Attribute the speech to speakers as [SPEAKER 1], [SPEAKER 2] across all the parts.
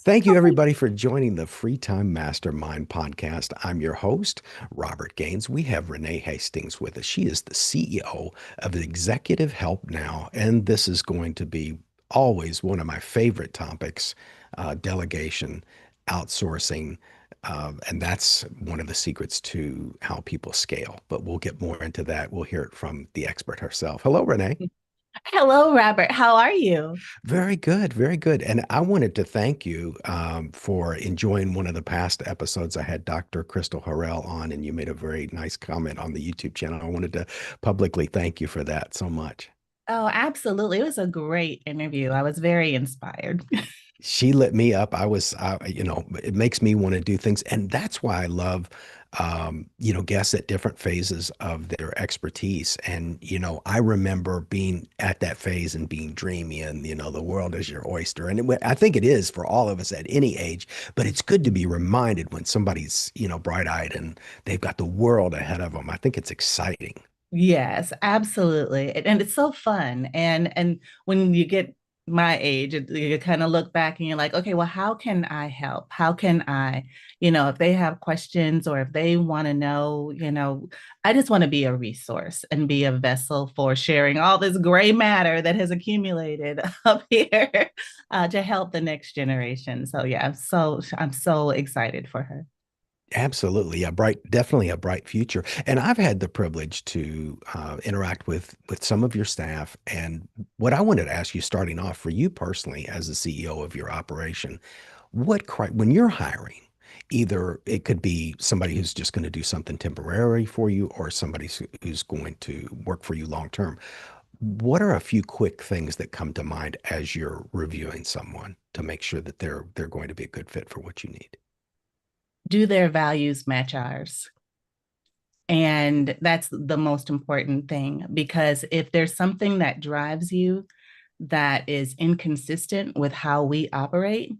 [SPEAKER 1] Thank you, everybody, for joining the Free Time Mastermind podcast. I'm your host, Robert Gaines. We have Renee Hastings with us. She is the CEO of Executive Help Now, and this is going to be always one of my favorite topics, delegation, outsourcing. And that's one of the secrets to how people scale. But we'll get more into that. We'll hear it from the expert herself. Hello, Renee.
[SPEAKER 2] Hello, Robert. How are you?
[SPEAKER 1] Very good, very good. And I wanted to thank you for enjoying one of the past episodes. I had Dr. Crystal Harrell on, and you made a very nice comment on the YouTube channel. I wanted to publicly thank you for that so much.
[SPEAKER 2] Oh, absolutely. It was a great interview. I was very inspired.
[SPEAKER 1] She lit me up. It makes me want to do things. And that's why I love, guests at different phases of their expertise. And, I remember being at that phase and being dreamy and, the world is your oyster. And I think it is for all of us at any age, but it's good to be reminded when somebody's, bright-eyed and they've got the world ahead of them. I think it's exciting.
[SPEAKER 2] Yes, absolutely. And it's so fun. And when you get my age, you kind of look back and you're like, okay, well, how can I help? How can I, if they have questions or if they want to know, I just want to be a resource and be a vessel for sharing all this gray matter that has accumulated up here to help the next generation. So yeah, I'm so excited for her.
[SPEAKER 1] Absolutely, definitely a bright future. And I've had the privilege to interact with some of your staff. And what I wanted to ask you, starting off for you personally, as the CEO of your operation, when you're hiring, either it could be somebody who's just going to do something temporary for you, or somebody who's going to work for you long term. What are a few quick things that come to mind as you're reviewing someone to make sure that they're going to be a good fit for what you need?
[SPEAKER 2] Do their values match ours? And that's the most important thing because if there's something that drives you that is inconsistent with how we operate,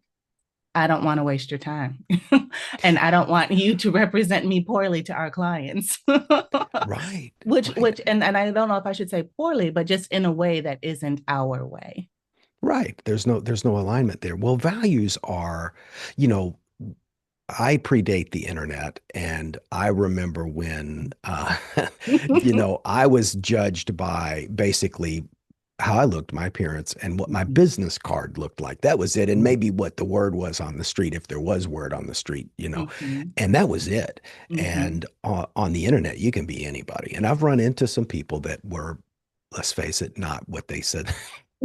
[SPEAKER 2] I don't want to waste your time. And I don't want you to represent me poorly to our clients.
[SPEAKER 1] Right,
[SPEAKER 2] which
[SPEAKER 1] right.
[SPEAKER 2] which and I don't know if I should say poorly, but just in a way that isn't our way.
[SPEAKER 1] Right. There's no alignment there. Well, values are, you know, I predate the internet, and I remember when, I was judged by basically how I looked, my appearance, and what my business card looked like. That was it. And maybe what the word was on the street, if there was word on the street.
[SPEAKER 2] Mhm.
[SPEAKER 1] And that was it.
[SPEAKER 2] Mhm.
[SPEAKER 1] And on the internet, you can be anybody. And I've run into some people that were, let's face it, not what they said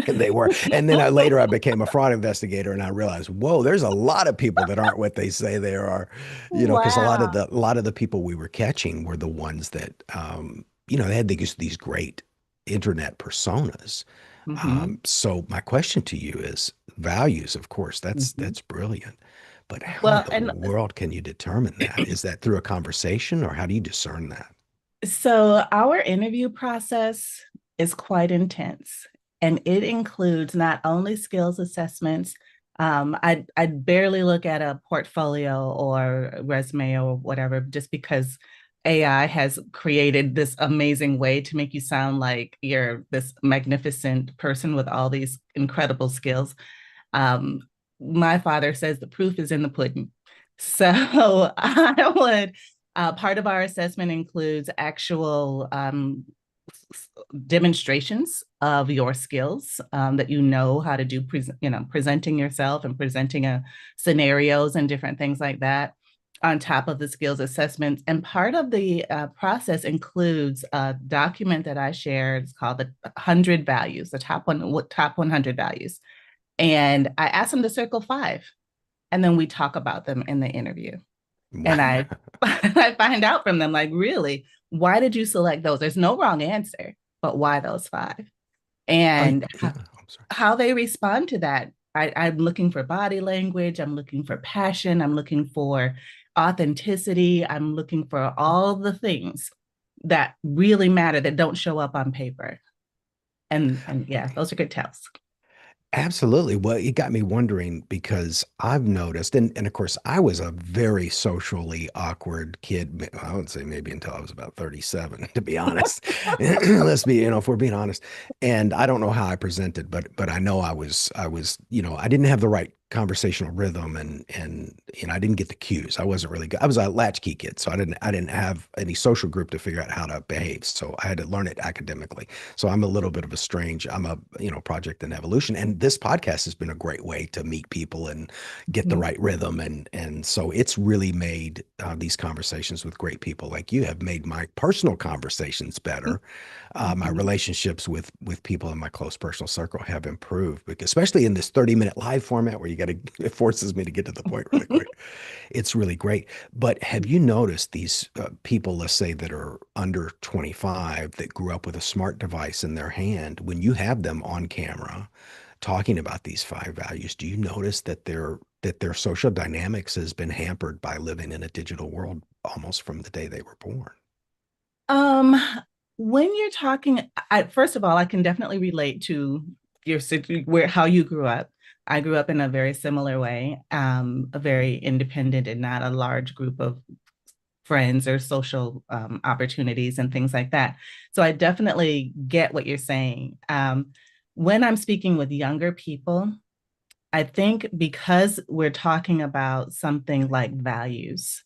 [SPEAKER 1] they were. And then later I became a fraud investigator, and I realized, whoa, there's a lot of people that aren't what they say they are, because a lot of
[SPEAKER 2] Wow.
[SPEAKER 1] the people we were catching were the ones that, they had these great internet personas.
[SPEAKER 2] Mhm.
[SPEAKER 1] So my question to you is values, of course, that's
[SPEAKER 2] Mhm.
[SPEAKER 1] that's brilliant. But how in
[SPEAKER 2] Well,
[SPEAKER 1] the
[SPEAKER 2] and
[SPEAKER 1] world can you determine that? Is that through a conversation, or how do you discern that?
[SPEAKER 2] so our interview process is quite intense, and it includes not only skills assessments. I barely look at a portfolio or resume or whatever, just because AI has created this amazing way to make you sound like you're this magnificent person with all these incredible skills. Um, my father says the proof is in the pudding. So I would part of our assessment includes actual demonstrations of your skills that you know how to do, presenting yourself and presenting scenarios and different things like that on top of the skills assessments. And part of the process includes a document that I shared. It's called the 100 values, the top 100 values. And I asked them to circle five, and then we talk about them in the interview. And I I find out from them, like, really, why did you select those? There's no wrong answer, but why those five? And
[SPEAKER 1] Yeah, I'm sorry.
[SPEAKER 2] how they respond to that. I'm looking for body language. I'm looking for passion. I'm looking for authenticity. I'm looking for all the things that really matter that don't show up on paper. And yeah, those are good tells.
[SPEAKER 1] Absolutely. Well, it got me wondering because I've noticed, and of course, I was a very socially awkward kid. I would say maybe until I was about 37, to be honest. Let's be, if we're being honest. And I don't know how I presented, but I know I was, I didn't have the right conversational rhythm and I didn't get the cues. I wasn't really good. I was a latchkey kid, so I didn't have any social group to figure out how to behave. So I had to learn it academically. So I'm a little bit of a strange, I'm a, project in evolution. And this podcast has been a great way to meet people and get the
[SPEAKER 2] Mhm.
[SPEAKER 1] right rhythm. And so it's really made these conversations with great people like you have made my personal conversations better. My
[SPEAKER 2] Mhm.
[SPEAKER 1] relationships with people in my close personal circle have improved, because especially in this 30-minute live format where you got to, it forces me to get to the point really quick. It's really great. But have you noticed these people, let's say that are under 25, that grew up with a smart device in their hand, when you have them on camera talking about these five values, do you notice that their social dynamics has been hampered by living in a digital world almost from the day they were born?
[SPEAKER 2] Um, when you're talking, first of all, I can definitely relate to where how you grew up. I grew up in a very similar way, a very independent and not a large group of friends or social opportunities and things like that. So I definitely get what you're saying. When I'm speaking with younger people, I think because we're talking about something like values,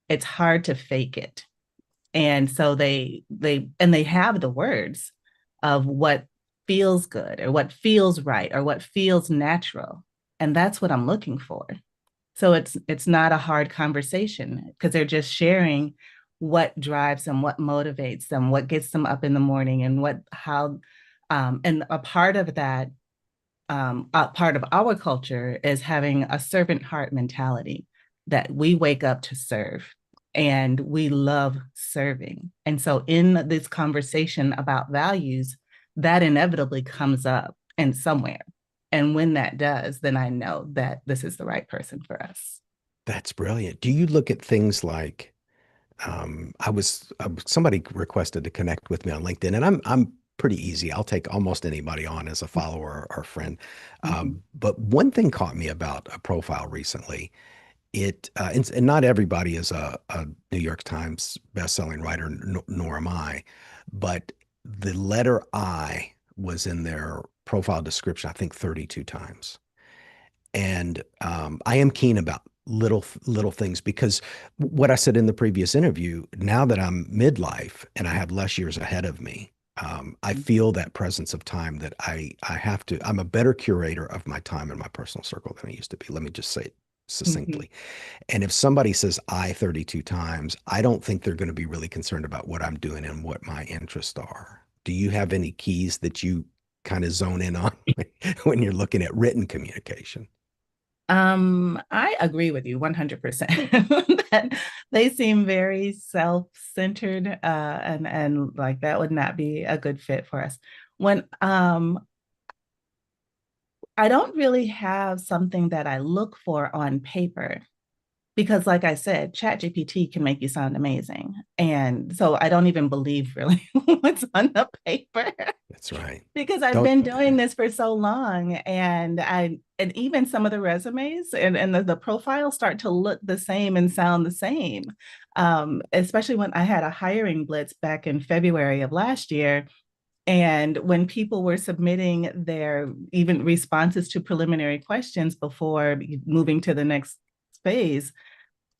[SPEAKER 2] it's hard to fake it. And so they have the words of what feels good or what feels right or what feels natural, and that's what I'm looking for. So it's not a hard conversation because they're just sharing what drives them, what motivates them, what gets them up in the morning, and what how and a part of that, a part of our culture is having a servant heart mentality, that we wake up to serve and we love serving. And so, in this conversation about values, that inevitably comes up in somewhere. And when that does, then I know that this is the right person for us.
[SPEAKER 1] That's brilliant. Do you look at things like somebody requested to connect with me on LinkedIn, and I'm pretty easy. I'll take almost anybody on as a follower or friend.
[SPEAKER 2] Mm-hmm.
[SPEAKER 1] But one thing caught me about a profile recently. And not everybody is a New York Times bestselling writer, nor am I, but the letter I was in their profile description, I think 32 times. And I am keen about little things, because what I said in the previous interview, now that I'm midlife and I have less years ahead of me, I feel that presence of time that I have to. I'm a better curator of my time in my personal circle than I used to be. Let me just say it
[SPEAKER 2] Mm-hmm.
[SPEAKER 1] succinctly. And if somebody says I 32 times, I don't think they're going to be really concerned about what I'm doing and what my interests are. Do you have any keys that you kind of zone in on when you're looking at written communication?
[SPEAKER 2] I agree with you 100% that they seem very self-centered, and like that would not be a good fit for us. When I don't really have something that I look for on paper, because like I said, ChatGPT can make you sound amazing. And so I don't even believe really what's on the paper,
[SPEAKER 1] That's right.
[SPEAKER 2] because I've
[SPEAKER 1] Don't,
[SPEAKER 2] been doing this for so long, and even some of the resumes and the profiles start to look the same and sound the same. Especially when I had a hiring blitz back in February of last year, and when people were submitting their even responses to preliminary questions before moving to the next phase,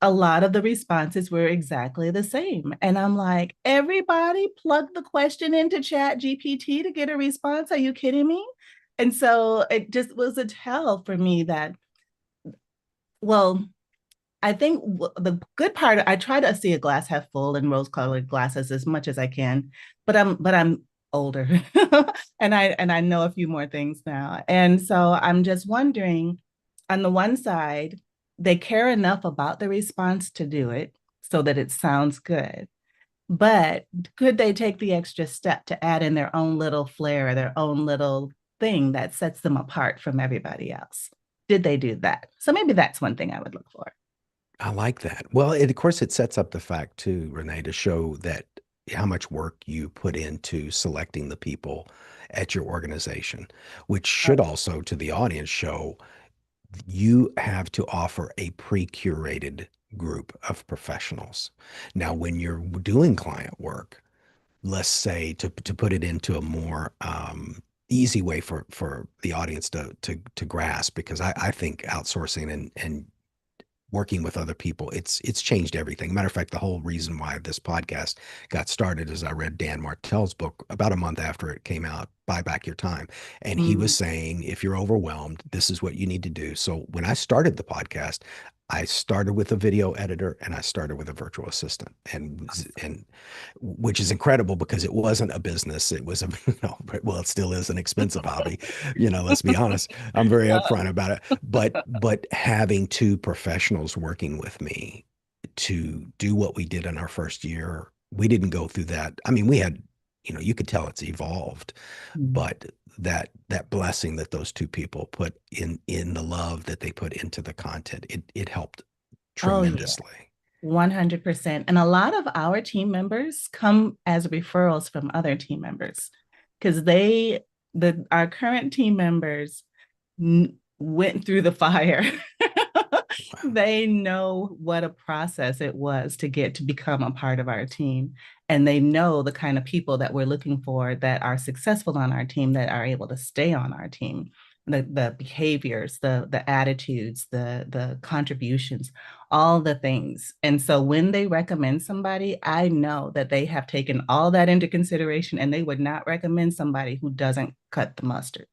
[SPEAKER 2] a lot of the responses were exactly the same. And I'm like, everybody plug the question into Chat GPT to get a response. Are you kidding me? And so it just was a tell for me that, well, I think the good part, I try to see a glass half full and rose-colored glasses as much as I can, but I'm older and I know a few more things now. And so I'm just wondering, on the one side, they care enough about the response to do it so that it sounds good. But could they take the extra step to add in their own little flair or their own little thing that sets them apart from everybody else? Did they do that? So maybe that's one thing I would look for.
[SPEAKER 1] I like that. Well, of course, it sets up the fact too, Renee, to show that how much work you put into selecting the people at your organization, which should also to the audience show you have to offer a pre-curated group of professionals. Now, when you're doing client work, let's say to put it into a more easy way for the audience to grasp, because I think outsourcing and working with other people, it's changed everything. Matter of fact, the whole reason why this podcast got started is I read Dan Martell's book about a month after it came out, Buy Back Your Time. And he was
[SPEAKER 2] Mm.
[SPEAKER 1] saying, if you're overwhelmed, this is what you need to do. So when I started the podcast, I started with a video editor and I started with a virtual assistant, and which is incredible because it wasn't a business. It was a, well, it still is an expensive hobby. Let's be honest. I'm very upfront about it. But having two professionals working with me to do what we did in our first year, we didn't go through that. I mean, we had, you could tell it's evolved,
[SPEAKER 2] Mm.
[SPEAKER 1] but that blessing that those two people put in the love that they put into the content, it helped
[SPEAKER 2] Oh, yeah.
[SPEAKER 1] tremendously.
[SPEAKER 2] 100%. And a lot of our team members come as referrals from other team members because our current team members went through the fire. They know what a process it was to get to become a part of our team. And they know the kind of people that we're looking for that are successful on our team, that are able to stay on our team. The behaviors, the attitudes, the contributions, all the things. And so when they recommend somebody, I know that they have taken all that into consideration, and they would not recommend somebody who doesn't cut the mustard,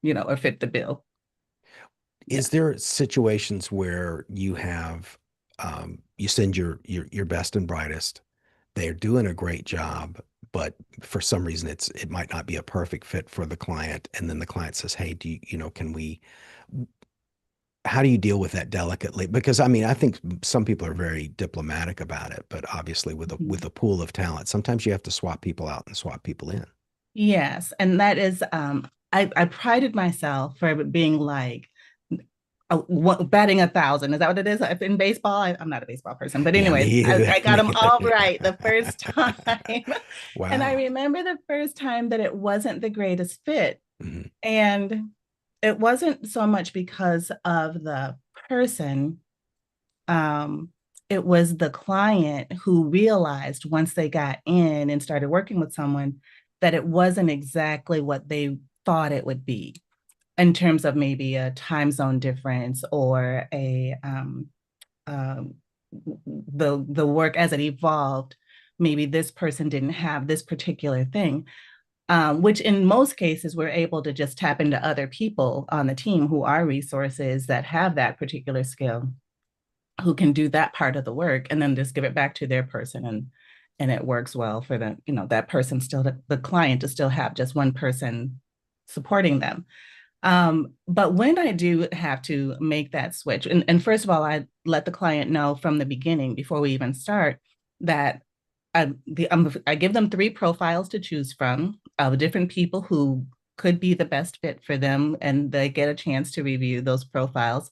[SPEAKER 2] or fit the bill. Yeah.
[SPEAKER 1] Is there situations where you send your best and brightest, they're doing a great job, but for some reason it might not be a perfect fit for the client, and then the client says, "Hey, can we?" How do you deal with that delicately? Because I mean, I think some people are very diplomatic about it, but obviously with a pool of talent, sometimes you have to swap people out and swap people in.
[SPEAKER 2] Yes, and that is, I prided myself for being like batting 1,000. Is that what it is in baseball? I'm not a baseball person, but
[SPEAKER 1] Yeah, me
[SPEAKER 2] anyways,
[SPEAKER 1] either.
[SPEAKER 2] I got
[SPEAKER 1] Me
[SPEAKER 2] them
[SPEAKER 1] either.
[SPEAKER 2] all right the first time. And I
[SPEAKER 1] Wow.
[SPEAKER 2] remember the first time that it wasn't the greatest fit.
[SPEAKER 1] Mhm.
[SPEAKER 2] And it wasn't so much because of the person. Um, it was the client who realized once they got in and started working with someone that it wasn't exactly what they thought it would be in terms of maybe a time zone difference or um, the work as it evolved. Maybe this person didn't have this particular thing, which in most cases we're able to just tap into other people on the team who are resources that have that particular skill, who can do that part of the work and then just give it back to their person, and it works well for them, that person still, the client, to still have just one person supporting them. But when I do have to make that switch, and first of all, I let the client know from the beginning before we even start that I give them 3 profiles to choose from of different people who could be the best fit for them, and they get a chance to review those profiles.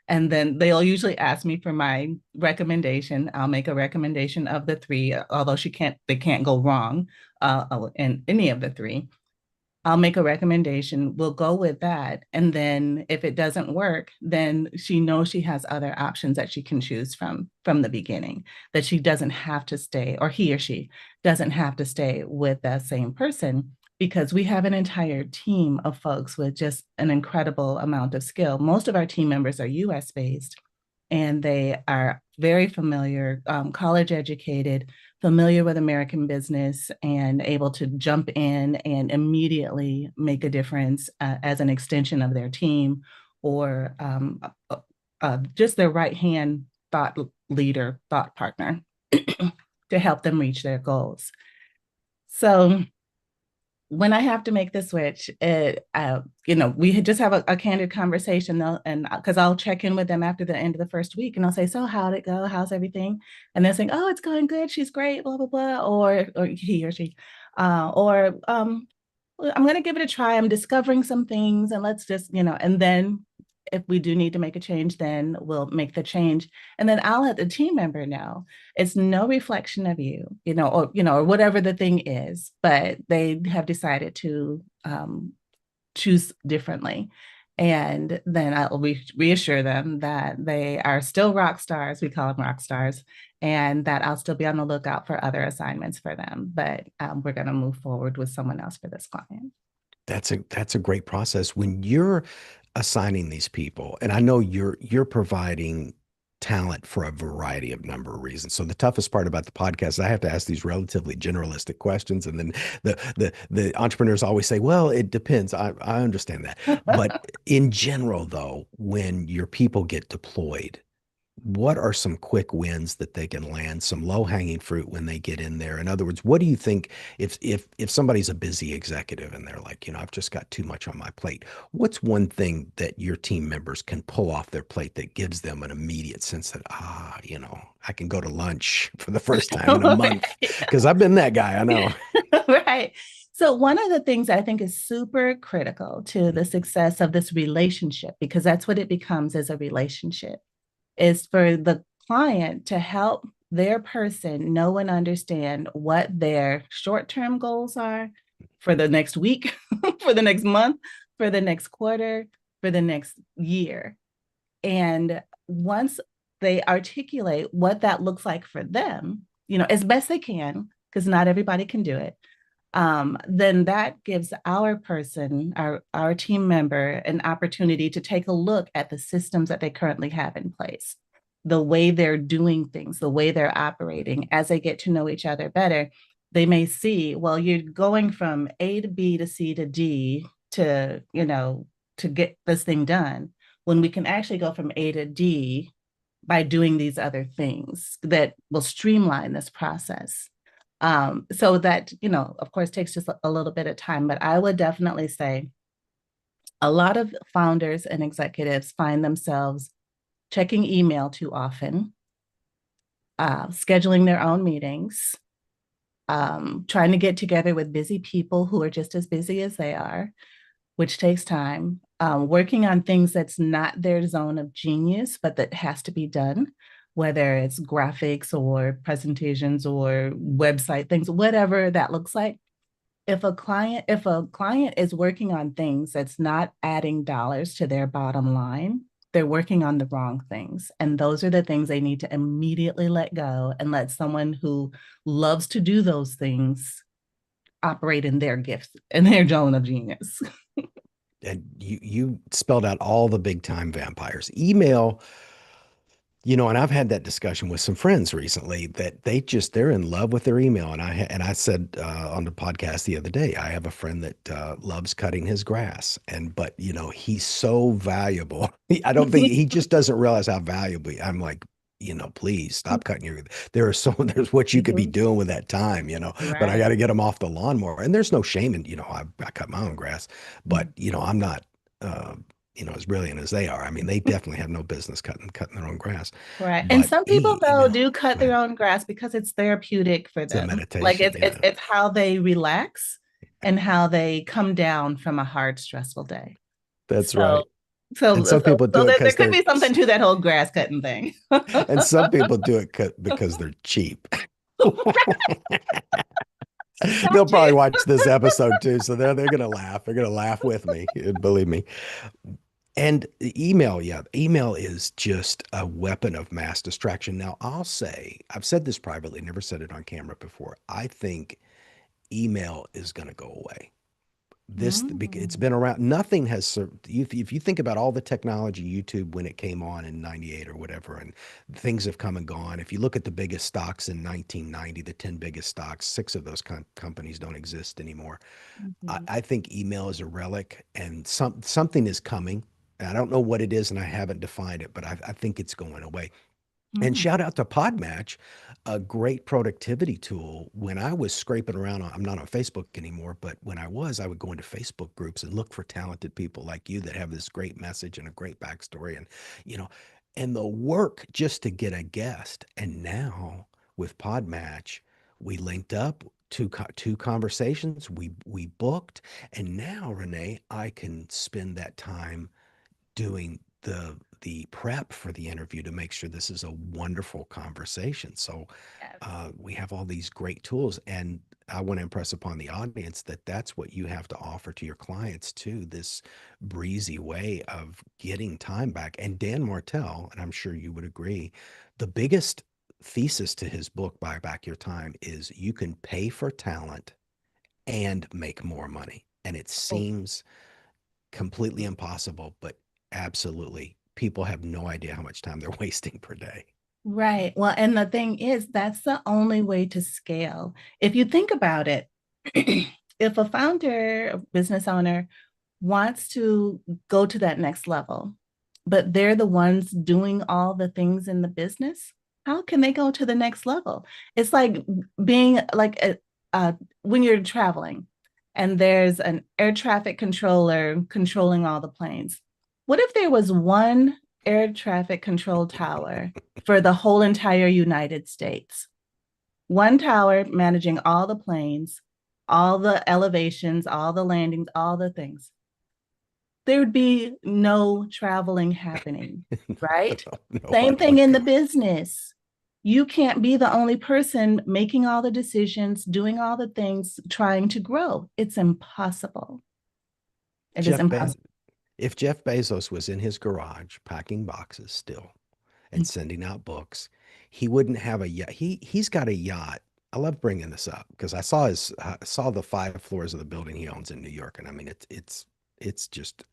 [SPEAKER 2] And then they'll usually ask me for my recommendation. I'll make a recommendation of the 3, although they can't go wrong in any of the 3. I'll make a recommendation. We'll go with that. And then if it doesn't work, then she knows she has other options that she can choose from the beginning, that she doesn't have to stay, or he or she doesn't have to stay with that same person, because we have an entire team of folks with just an incredible amount of skill. Most of our team members are US based, and they are very familiar, college educated, familiar with American business, and able to jump in and immediately make a difference as an extension of their team, or just their right hand thought leader, thought partner to help them reach their goals. So when I have to make the switch, we just have a candid conversation, though, and because I'll check in with them after the end of the first week, and I'll say, "So how'd it go? How's everything?" And they're saying, "Oh, it's going good. She's great. Blah blah blah," or he or she, or "Well, I'm going to give it a try. I'm discovering some things, and let's just, and then if we do need to make a change, then we'll make the change. And then I'll let the team member know it's no reflection of you, or whatever the thing is, but they have decided to choose differently. And then I'll reassure them that they are still rock stars. We call them rock stars, and that I'll still be on the lookout for other assignments for them. But we're going to move forward with someone else for this client.
[SPEAKER 1] That's a great process when you're assigning these people, and I know you're providing talent for a variety of number of reasons. So the toughest part about the podcast is I have to ask these relatively generalistic questions, and then the entrepreneurs always say, "Well, it depends." I understand that, but in general, though, when your people get deployed, what are some quick wins that they can land, some low-hanging fruit when they get in there? In other words, what do you think if somebody's a busy executive and they're like, I've just got too much on my plate, what's one thing that your team members can pull off their plate that gives them an immediate sense that, I can go to lunch for the first time in a month?
[SPEAKER 2] Right.
[SPEAKER 1] Because I've been that guy, I know.
[SPEAKER 2] Right. So, one of the things I think is super critical to the success of this relationship, because that's what it becomes as a relationship, is for the client to help their person know and understand what their short term goals are for the next week, for the next month, for the next quarter, for the next year. And once they articulate what that looks like for them, as best they can, because not everybody can do it, then that gives our person, our team member, an opportunity to take a look at the systems that they currently have in place, the way they're doing things, the way they're operating. As they get to know each other better, they may see, well, you're going from A to B to C to D to get this thing done, when we can actually go from A to D by doing these other things that will streamline this process. So that, of course, takes just a little bit of time, but I would definitely say a lot of founders and executives find themselves checking email too often, scheduling their own meetings, trying to get together with busy people who are just as busy as they are, which takes time, working on things that's not their zone of genius, but that has to be done, whether it's graphics or presentations or website things, whatever that looks like. If a client is working on things that's not adding dollars to their bottom line, they're working on the wrong things. And those are the things they need to immediately let go and let someone who loves to do those things operate in their gifts and their zone of genius.
[SPEAKER 1] And you spelled out all the big time vampires. Email. And I've had that discussion with some friends recently that they're in love with their email. And I said on the podcast the other day, I have a friend that loves cutting his grass, but he's so valuable. I don't think he just doesn't realize how valuable. I'm like, please stop cutting your. There's what you could be
[SPEAKER 2] Mhm.
[SPEAKER 1] doing with that time, but I got
[SPEAKER 2] Right.
[SPEAKER 1] to get him off the lawnmower. And there's no shame in, I cut my own grass, but I'm not. Uh, as brilliant as they are. I mean, they definitely have no business cutting their own grass.
[SPEAKER 2] Right. And
[SPEAKER 1] But
[SPEAKER 2] some people though
[SPEAKER 1] email,
[SPEAKER 2] do cut
[SPEAKER 1] go
[SPEAKER 2] their
[SPEAKER 1] ahead.
[SPEAKER 2] own grass because it's therapeutic for
[SPEAKER 1] It's a
[SPEAKER 2] them. Like
[SPEAKER 1] meditation.
[SPEAKER 2] it's how they relax and how they come down from a hard, stressful day.
[SPEAKER 1] That's
[SPEAKER 2] So
[SPEAKER 1] right. And
[SPEAKER 2] so
[SPEAKER 1] some
[SPEAKER 2] so,
[SPEAKER 1] people
[SPEAKER 2] so
[SPEAKER 1] do it
[SPEAKER 2] there
[SPEAKER 1] because
[SPEAKER 2] could be something to that whole grass cutting thing.
[SPEAKER 1] and some people do it because they're cheap. They'll
[SPEAKER 2] Got
[SPEAKER 1] probably
[SPEAKER 2] you.
[SPEAKER 1] watch this episode too, so they're gonna laugh. They're gonna laugh with me, believe me. And email, yeah, email is just a weapon of mass distraction. Now, I'll say, I've said this privately, never said it on camera before. I think email is going to go away. It's
[SPEAKER 2] Mm.
[SPEAKER 1] been around. Nothing has if you think about all the technology, YouTube when it came on in 98 or whatever, and things have come and gone. If you look at the biggest stocks in 1990, the 10 biggest stocks, six of those companies don't exist anymore.
[SPEAKER 2] Mhm.
[SPEAKER 1] I think email is a relic, and something is coming. I don't know what it is, and I haven't defined it, but I think it's going away. And
[SPEAKER 2] Mm.
[SPEAKER 1] shout out to Podmatch, a great productivity tool. When I was scraping around I'm not on Facebook anymore, but when I would go into Facebook groups and look for talented people like you that have this great message and a great backstory you know, and the work just to get a guest. And now with Podmatch, we linked up two conversations, we booked, and now Renee, I can spend that time doing the prep for the interview to make sure this is a wonderful conversation. So
[SPEAKER 2] Yes.
[SPEAKER 1] we have all these great tools, and I want to impress upon the audience that that's what you have to offer to your clients too. This breezy way of getting time back. And Dan Martell, and I'm sure you would agree, the biggest thesis to his book, Buy Back Your Time, is you can pay for talent and make more money. And it
[SPEAKER 2] Oh,
[SPEAKER 1] seems completely impossible, but absolutely, people have no idea how much time they're wasting per day.
[SPEAKER 2] right. Well, and the thing is, that's the only way to scale. If you think about it, if a founder, a business owner wants to go to that next level, but they're the ones doing all the things in the business, how can they go to the next level? It's like being like when you're traveling and there's an air traffic controller controlling all the planes. What if there was one air traffic control tower for the whole entire United States? One tower managing all the planes, all the elevations, all the landings, all the things. There would be no traveling happening, right? Same
[SPEAKER 1] Nobody
[SPEAKER 2] thing
[SPEAKER 1] would
[SPEAKER 2] in
[SPEAKER 1] go.
[SPEAKER 2] the business. You can't be the only person making all the decisions, doing all the things, trying to grow. It's impossible. It is
[SPEAKER 1] Jeff Be-
[SPEAKER 2] impossible.
[SPEAKER 1] if Jeff Bezos was in his garage packing boxes still and sending out books, he wouldn't have a yacht. He's got a yacht. I love bringing this up because I saw the 5 floors of the building he owns in New York, and I mean it's just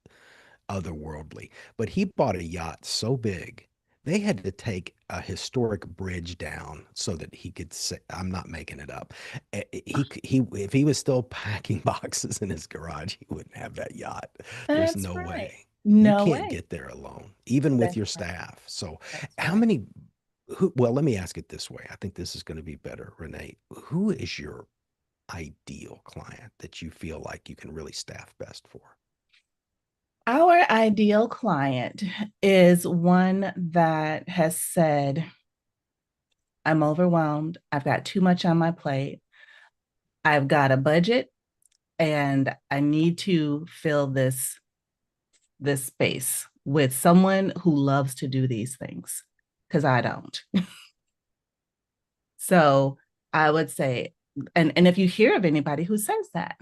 [SPEAKER 1] otherworldly. But he bought a yacht so big, they had to take a historic bridge down so that he could say, I'm not making it up. If he was still packing boxes in his garage, he wouldn't have that yacht. There's
[SPEAKER 2] That's
[SPEAKER 1] no
[SPEAKER 2] right.
[SPEAKER 1] way. You
[SPEAKER 2] No
[SPEAKER 1] can't
[SPEAKER 2] way.
[SPEAKER 1] get there alone, even with
[SPEAKER 2] That's
[SPEAKER 1] your
[SPEAKER 2] right.
[SPEAKER 1] staff. So,
[SPEAKER 2] That's
[SPEAKER 1] how
[SPEAKER 2] right.
[SPEAKER 1] many? Well, let me ask it this way. I think this is going to be better, Renee. Who is your ideal client that you feel like you can really staff best for?
[SPEAKER 2] Our ideal client is one that has said, I'm overwhelmed. I've got too much on my plate. I've got a budget and I need to fill this space with someone who loves to do these things because I don't. So I would say, and if you hear of anybody who says that,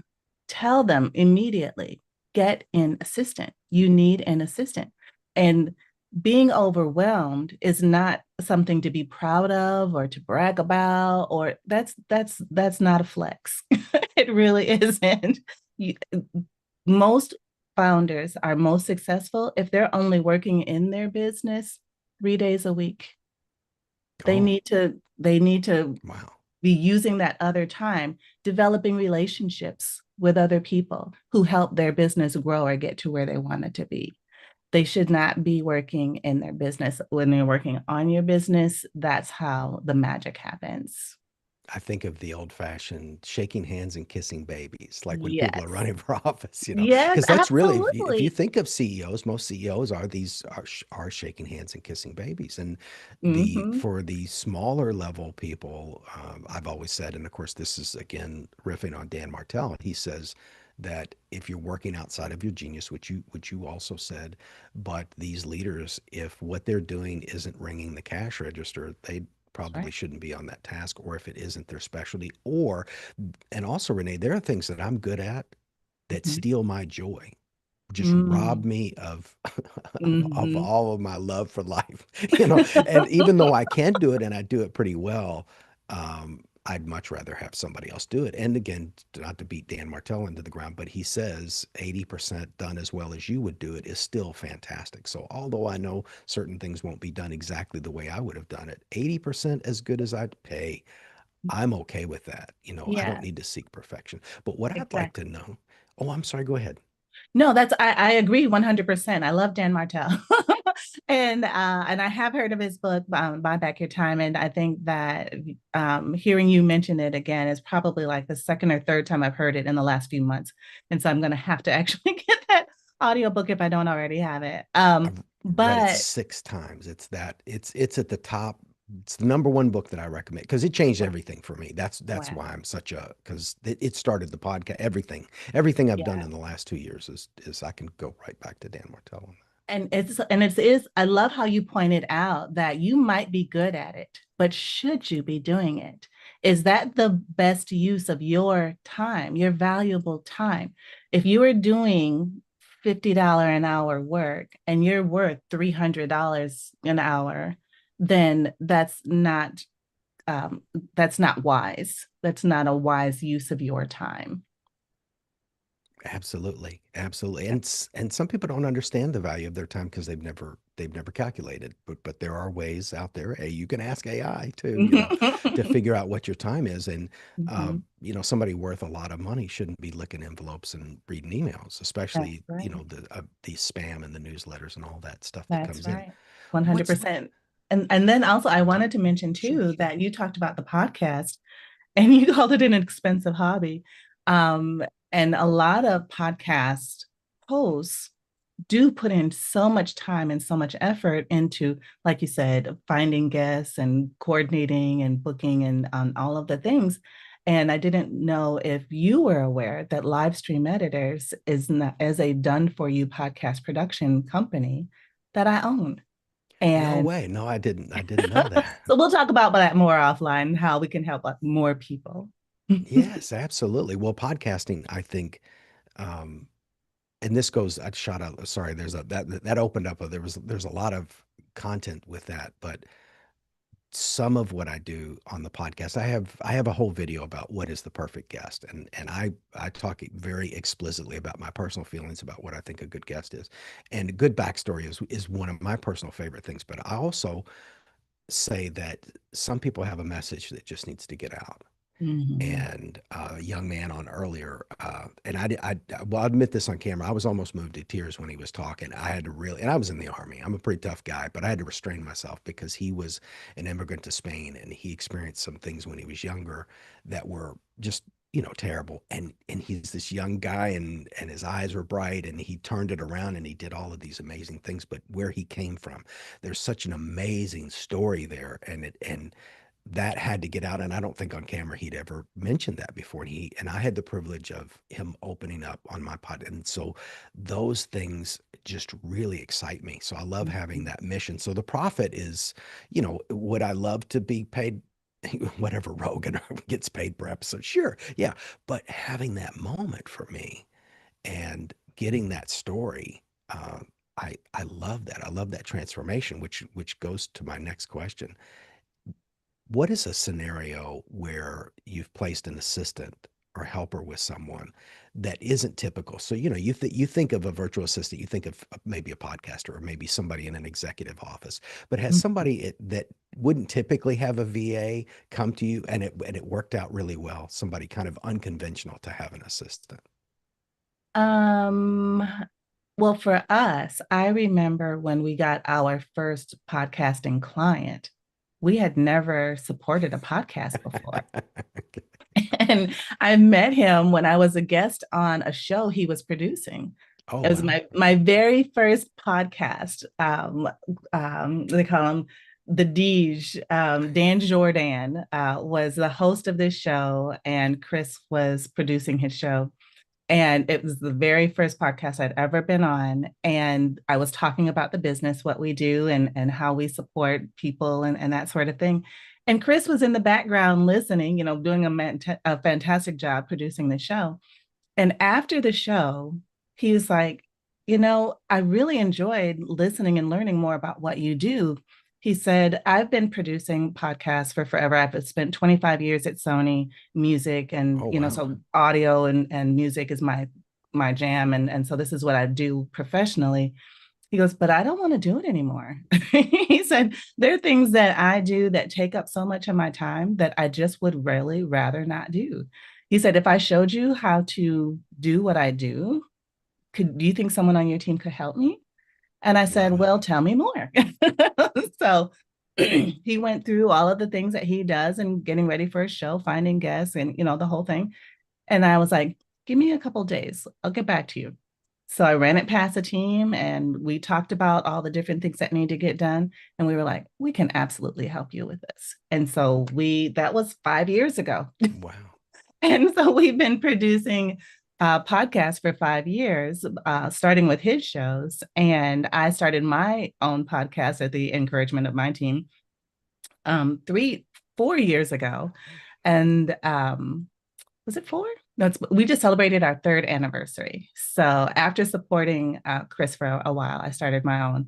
[SPEAKER 2] tell them immediately, get an assistant. You need an assistant. And being overwhelmed is not something to be proud of or to brag about, or that's not a flex. It really isn't. You, most founders are most successful if they're only working in their business 3 days a week.
[SPEAKER 1] Oh,
[SPEAKER 2] They need to
[SPEAKER 1] wow.
[SPEAKER 2] be using that other time developing relationships with other people who help their business grow or get to where they want it to be. They should not be working in their business. When they're working on your business, that's how the magic happens.
[SPEAKER 1] I think of the old fashioned shaking hands and kissing babies, like when people are
[SPEAKER 2] Yes.
[SPEAKER 1] running for office,
[SPEAKER 2] Yes,
[SPEAKER 1] because that's really, if you
[SPEAKER 2] absolutely.
[SPEAKER 1] think of CEOs, most CEOs are shaking hands and kissing babies. And
[SPEAKER 2] Mm-hmm.
[SPEAKER 1] for the smaller level people, I've always said, and of course, this is again riffing on Dan Martell, he says that if you're working outside of your genius, which you also said, but these leaders, if what they're doing isn't ringing the cash register, they
[SPEAKER 2] That's
[SPEAKER 1] probably
[SPEAKER 2] right.
[SPEAKER 1] shouldn't be on that task, or if it isn't their specialty, or and also, Renee, there are things that I'm good at that
[SPEAKER 2] Mm-hmm.
[SPEAKER 1] steal my joy, just rob
[SPEAKER 2] Mm-hmm.
[SPEAKER 1] me of of
[SPEAKER 2] Mm-hmm.
[SPEAKER 1] all of my love for life. And even though I can do it and I do it pretty well, I'd much rather have somebody else do it. And again, not to beat Dan Martell into the ground, but he says 80% done as well as you would do it is still fantastic. So although I know certain things won't be done exactly the way I would have done it, 80% as good as I'd pay, I'm okay with that. I don't
[SPEAKER 2] Yeah,
[SPEAKER 1] need to seek perfection. But what I'd like to
[SPEAKER 2] exactly.
[SPEAKER 1] know, oh, I'm sorry, go ahead.
[SPEAKER 2] No, I agree 100%. I love Dan Martell. And I have heard of his book, Buy Back Your Time. And I think that hearing you mention it again is probably like the second or third time I've heard it in the last few months. And so I'm going to have to actually get that audiobook if I don't already have it.
[SPEAKER 1] I've read it
[SPEAKER 2] But
[SPEAKER 1] 6 times. It's at the top. It's the number one book that I recommend because it changed everything for me. That's why
[SPEAKER 2] wow.
[SPEAKER 1] I'm such a because it started the podcast. Everything I've done
[SPEAKER 2] Yeah.
[SPEAKER 1] in the last 2 years is I can go right back to Dan Martell on
[SPEAKER 2] And it is I love how you pointed out that you might be good at it, but should you be doing it? Is that the best use of your time, your valuable time? If you are doing $50 an hour work and you're worth $300 an hour, then that's not wise. That's not a wise use of your time.
[SPEAKER 1] Absolutely, absolutely. And some people don't understand the value of their time because they've never calculated. But there are ways out there. Hey, you can ask AI too, to figure out what your time is. And
[SPEAKER 2] Mhm.
[SPEAKER 1] somebody worth a lot of money shouldn't be licking envelopes and reading emails,
[SPEAKER 2] That's
[SPEAKER 1] especially
[SPEAKER 2] right.
[SPEAKER 1] the spam and the newsletters and all that stuff that
[SPEAKER 2] That's
[SPEAKER 1] comes in.
[SPEAKER 2] right.
[SPEAKER 1] What's
[SPEAKER 2] 100%. And then also I wanted to mention
[SPEAKER 1] Sure.
[SPEAKER 2] too that you talked about the podcast and you called it an expensive hobby. Um, and a lot of podcast hosts do put in so much time and so much effort into, like you said, finding guests and coordinating and booking and all of the things. And I didn't know if you were aware that Live Stream Editors is not, as a done for you podcast production company that I own.
[SPEAKER 1] No
[SPEAKER 2] And
[SPEAKER 1] way. No, I didn't know that.
[SPEAKER 2] so we'll talk about that more offline, how we can help more people.
[SPEAKER 1] Yes, absolutely. Well, podcasting, I think, um, and this goes, I shot out, sorry, there's a, that opened up, there's a lot of content with that, but some of what I do on the podcast, I have a whole video about what is the perfect guest. And I talk very explicitly about my personal feelings about what I think a good guest is. And a good backstory is one of my personal favorite things, but I also say that some people have a message that just needs to get out.
[SPEAKER 2] Mhm.
[SPEAKER 1] And a young man on earlier, and well, I'll admit this on camera. I was almost moved to tears when he was talking. I had to really, and I was in the army. I'm a pretty tough guy, but I had to restrain myself because he was an immigrant to Spain and he experienced some things when he was younger that were just, terrible. And he's this young guy and his eyes were bright and he turned it around and he did all of these amazing things. But where he came from, there's such an amazing story there, and that had to get out. And I don't think on camera he'd ever mentioned that before. And I had the privilege of him opening up on my pod. And so those things just really excite me. So I love having that mission. So the profit is, would I love to be paid whatever Rogan gets paid per episode? Sure. Yeah. But having that moment for me and getting that story, I love that. I love that transformation, which goes to my next question. What is a scenario where you've placed an assistant or helper with someone that isn't typical? So, you think of a virtual assistant, you think of maybe a podcaster or maybe somebody in an executive office, but has somebody that wouldn't typically have a VA come to you and it worked out really well, somebody kind of unconventional to have an assistant.
[SPEAKER 2] Um, well, for us, I remember when we got our first podcasting client, we had never supported a podcast before. And I met him when I was a guest on a show he was producing.
[SPEAKER 1] Oh,
[SPEAKER 2] It was
[SPEAKER 1] wow.
[SPEAKER 2] my very first podcast. They call him the Deej. Dan Jordan was the host of this show, and Chris was producing his show. And it was the very first podcast I'd ever been on. And I was talking about the business, what we do, and how we support people and that sort of thing. And Chris was in the background listening, doing a fantastic job producing the show. And after the show, he was like, I really enjoyed listening and learning more about what you do. He said, I've been producing podcasts for forever. I've spent 25 years at Sony Music and,
[SPEAKER 1] Oh, wow.
[SPEAKER 2] so audio and music is my jam. And so this is what I do professionally. He goes, but I don't want to do it anymore. He said, there are things that I do that take up so much of my time that I just would really rather not do. He said, if I showed you how to do what I do, do you think someone on your team could help me? And I said,
[SPEAKER 1] Love it.
[SPEAKER 2] well, tell me more. So he went through all of the things that he does and getting ready for a show, finding guests and, the whole thing. And I was like, give me a couple of days. I'll get back to you. So I ran it past the team and we talked about all the different things that need to get done. And we were like, we can absolutely help you with this. And so that was 5 years ago.
[SPEAKER 1] Wow.
[SPEAKER 2] And so we've been producing podcasts for 5 years, starting with his shows. And I started my own podcast at the encouragement of my team 4 years ago. And was it four? No, we just celebrated our third anniversary. So after supporting Chris for a while, I started my own.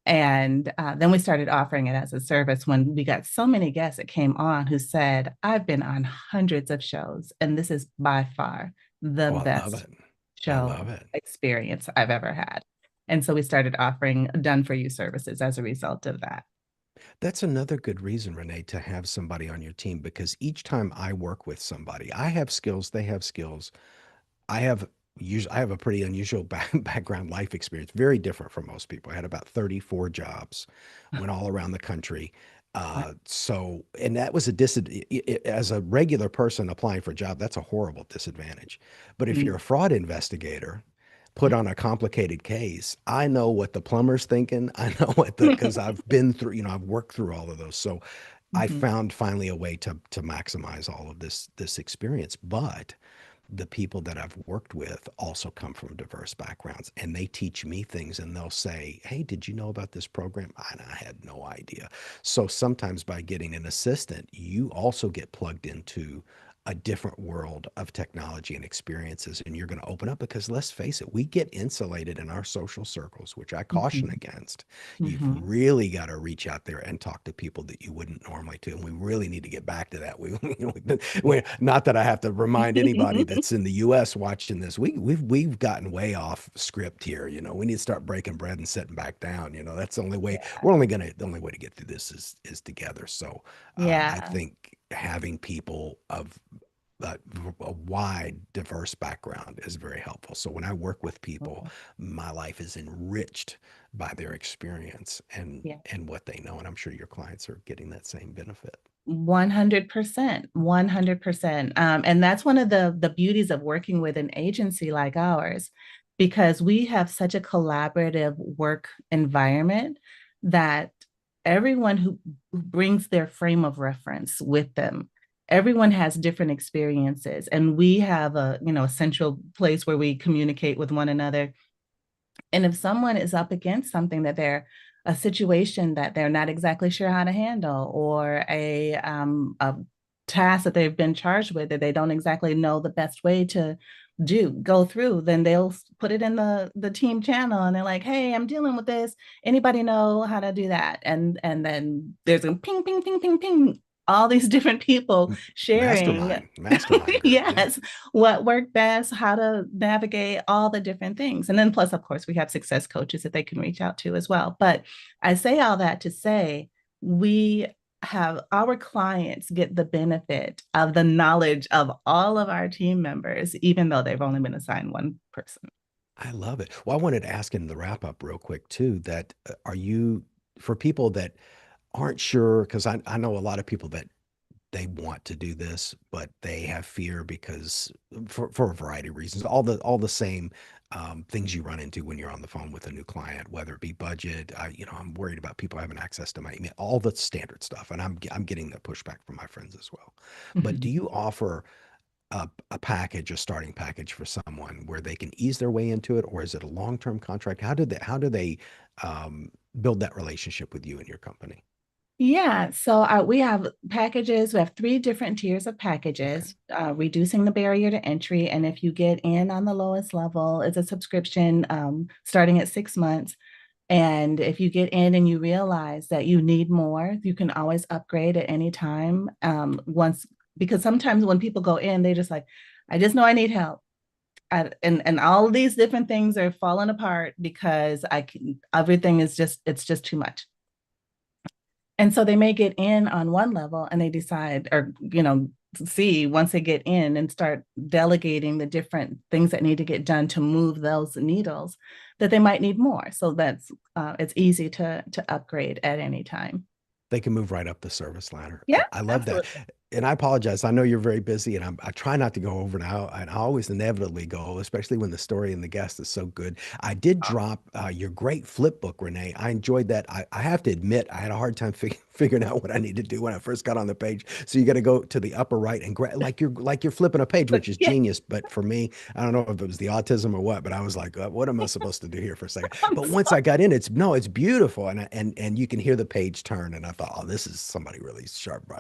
[SPEAKER 2] And then we started offering it as a service when we got so many guests that came on who said, I've been on hundreds of shows, and this is by far the
[SPEAKER 1] Oh, I love
[SPEAKER 2] best
[SPEAKER 1] it. I
[SPEAKER 2] show
[SPEAKER 1] love it.
[SPEAKER 2] experience I've ever had. And so we started offering done for you services as a result of that.
[SPEAKER 1] That's another good reason, Renee, to have somebody on your team because each time I work with somebody, I have skills, they have skills. I have I have a pretty unusual background life experience, very different from most people. I had about 34 jobs, went all around the country. And that was a as a regular person applying for a job, that's a horrible disadvantage. But if you're a fraud investigator, put on a complicated case, I know what the plumber's thinking. I know what because I've been through, I've worked through all of those. So I
[SPEAKER 2] Mhm.
[SPEAKER 1] found finally a way to maximize all of this experience. But the people that I've worked with also come from diverse backgrounds and they teach me things and they'll say, "Hey, did you know about this program?" And I had no idea. So sometimes by getting an assistant, you also get plugged into a different world of technology and experiences and you're going to open up because let's face it, we get insulated in our social circles, which I caution
[SPEAKER 2] Mhm.
[SPEAKER 1] against. You've
[SPEAKER 2] Mhm.
[SPEAKER 1] really got to reach out there and talk to people that you wouldn't normally to. And we really need to get back to that.
[SPEAKER 2] Yeah.
[SPEAKER 1] Not that I have to remind anybody that's in the US watching this. We've gotten way off script here. We need to start breaking bread and sitting back down. That's the only way
[SPEAKER 2] Yeah.
[SPEAKER 1] the only way to get through this is together. So I
[SPEAKER 2] Yeah.
[SPEAKER 1] think having people of uh, a wide, diverse background is very helpful. So when I work with people, my life is enriched by their experience
[SPEAKER 2] Yeah.
[SPEAKER 1] and what they know. And I'm sure your clients are getting that same benefit.
[SPEAKER 2] 100%, 100%. And that's one of the beauties of working with an agency like ours, because we have such a collaborative work environment that everyone who brings their frame of reference with them, everyone has different experiences, and we have a central place where we communicate with one another. And if someone is up against something that they're a situation that they're not exactly sure how to handle, or a task that they've been charged with that they don't exactly know the best way to go through, then they'll put it in the team channel and they're like, "Hey, I'm dealing with this. Anybody know how to do that?" And then there's a ping, ping, ping, ping, ping, all these different people sharing.
[SPEAKER 1] Mastermind group. Yeah.
[SPEAKER 2] Yes, what worked best, how to navigate all the different things. And then plus, of course, we have success coaches that they can reach out to as well. But I say all that to say we have our clients get the benefit of the knowledge of all of our team members, even though they've only been assigned one person.
[SPEAKER 1] I love it. Well, I wanted to ask in the wrap up real quick too that are you for people that aren't sure because I know a lot of people that they want to do this, but they have fear because for a variety of reasons, all the same things you run into when you're on the phone with a new client, whether it be budget, I'm worried about people having access to my email, all the standard stuff, and I'm getting the pushback from my friends as well. But do
[SPEAKER 2] Mhm.
[SPEAKER 1] you offer a package, a starting package for someone where they can ease their way into it, or is it a long-term contract? How do they um, build that relationship with you and your company?
[SPEAKER 2] Yeah, so we have packages. We have three different tiers of
[SPEAKER 1] Okay.
[SPEAKER 2] packages, reducing the barrier to entry. And if you get in on the lowest level, it's a subscription starting at 6 months. And if you get in and you realize that you need more, you can always upgrade at any time. Because sometimes when people go in, they just like, I just know I need help. And all of these different things are falling apart because everything is it's just too much. And so they may get in on one level and they decide, or, see once they get in and start delegating the different things that need to get done to move those needles, that they might need more. So it's easy to upgrade at any time.
[SPEAKER 1] They can move right up the service ladder. I,
[SPEAKER 2] Yeah,
[SPEAKER 1] I love that.
[SPEAKER 2] absolutely.
[SPEAKER 1] And I apologize. I know you're very busy, and I try not to go over now. And I always inevitably go, especially when the story and the guest is so good. I did drop your great flip book, Renee. I enjoyed that. I have to admit, I had a hard time figuring out what I need to do when I first got on the page. So you got to go to the upper right and like you're flipping a page, which is
[SPEAKER 2] Yeah,
[SPEAKER 1] genius. But for me, I don't know if it was the autism or what, but I was like, what am I supposed to do here for a second?
[SPEAKER 2] I'm
[SPEAKER 1] But once
[SPEAKER 2] sorry.
[SPEAKER 1] I got in, it's beautiful, and you can hear the page turn, and I thought, oh, this is somebody really sharp,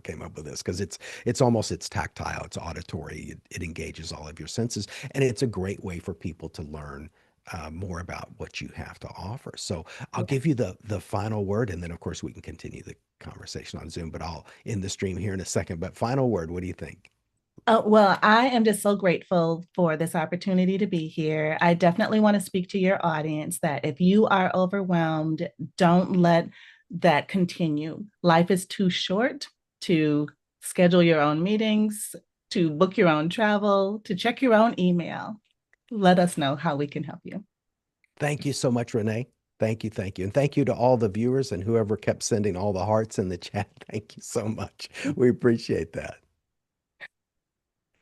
[SPEAKER 1] came up with this because it's tactile, it's auditory, it engages all of your senses, and it's a great way for people to learn more about what you have to offer. So I'll
[SPEAKER 2] Yeah.
[SPEAKER 1] give you the final word, and then of course we can continue the conversation on Zoom. But I'll end the stream here in a second. But final word, what do you think?
[SPEAKER 2] Well, I am just so grateful for this opportunity to be here. I definitely want to speak to your audience that if you are overwhelmed, don't let that continue. Life is too short to schedule your own meetings, to book your own travel, to check your own email. Let us know how we can help you.
[SPEAKER 1] Thank you so much, Renee. Thank you, thank you. And thank you to all the viewers and whoever kept sending all the hearts in the chat. Thank you so much. We appreciate that.